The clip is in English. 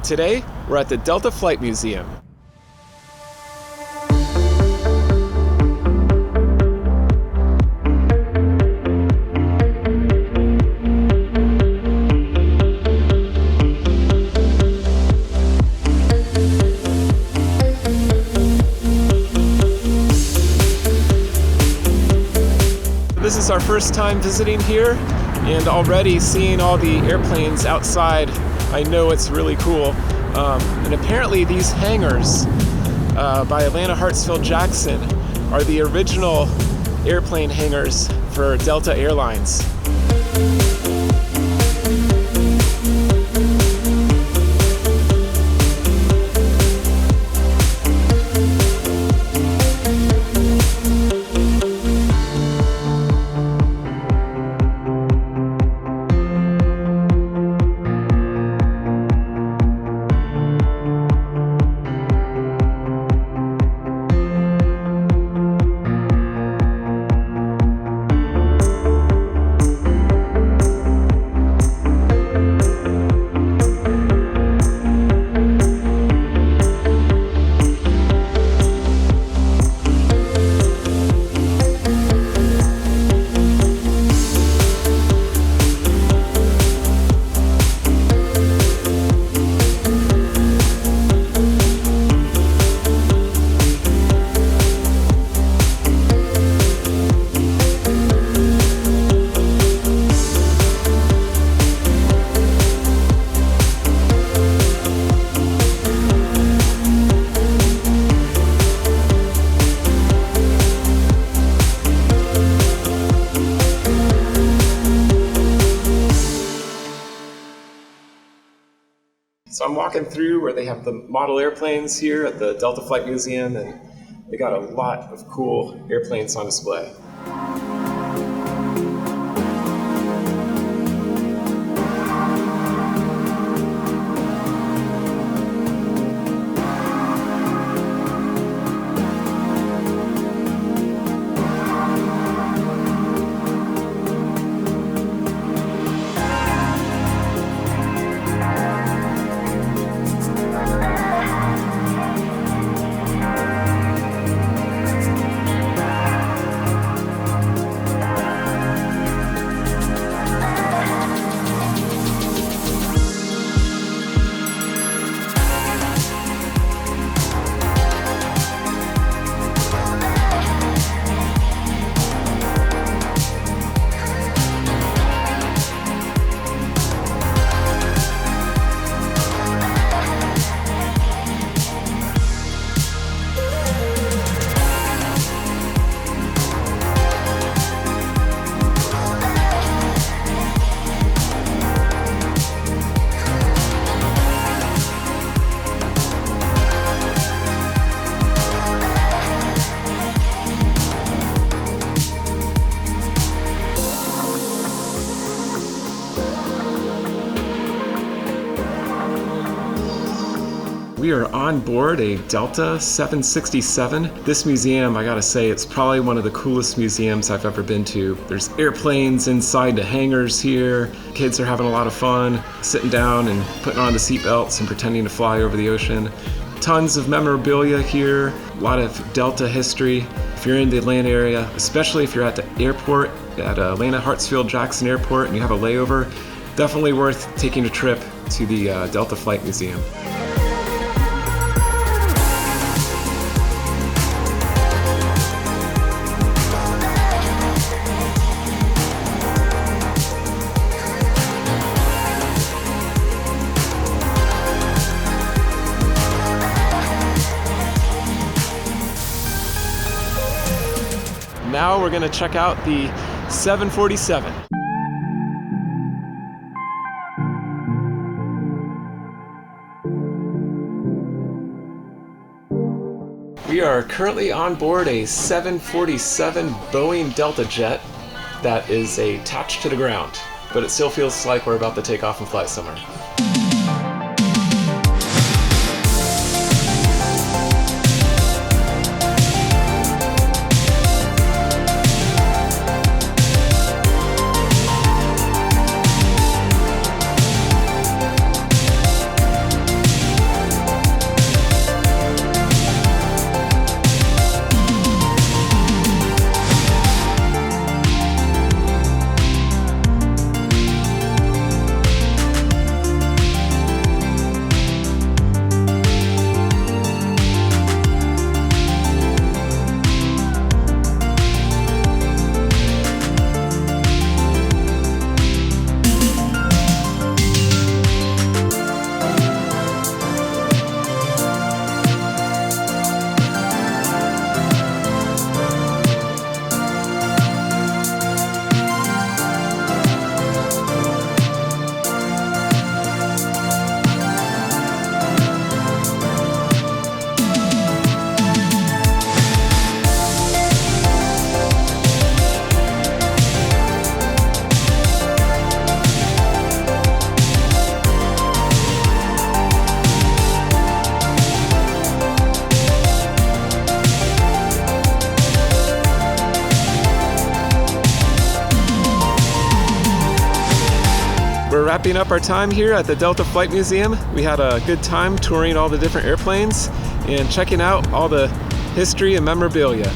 Today, we're at the Delta Flight Museum. This is our first time visiting here, and already seeing all the airplanes outside, I know it's really cool. And apparently these hangars by Atlanta Hartsfield-Jackson are the original airplane hangars for Delta Airlines. So I'm walking through where they have the model airplanes here at the Delta Flight Museum, and they got a lot of cool airplanes on display. We are on board a Delta 767. This museum, I gotta say, it's probably one of the coolest museums I've ever been to. There's airplanes inside the hangars here. Kids are having a lot of fun, sitting down and putting on the seatbelts and pretending to fly over the ocean. Tons of memorabilia here, a lot of Delta history. If you're in the Atlanta area, especially if you're at the airport, at Atlanta Hartsfield-Jackson Airport, and you have a layover, definitely worth taking a trip to the Delta Flight Museum. Now we're going to check out the 747. We are currently on board a 747 Boeing Delta jet that is attached to the ground, but it still feels like we're about to take off and fly somewhere. we're wrapping up our time here at the Delta Flight Museum. We had a good time touring all the different airplanes and checking out all the history and memorabilia.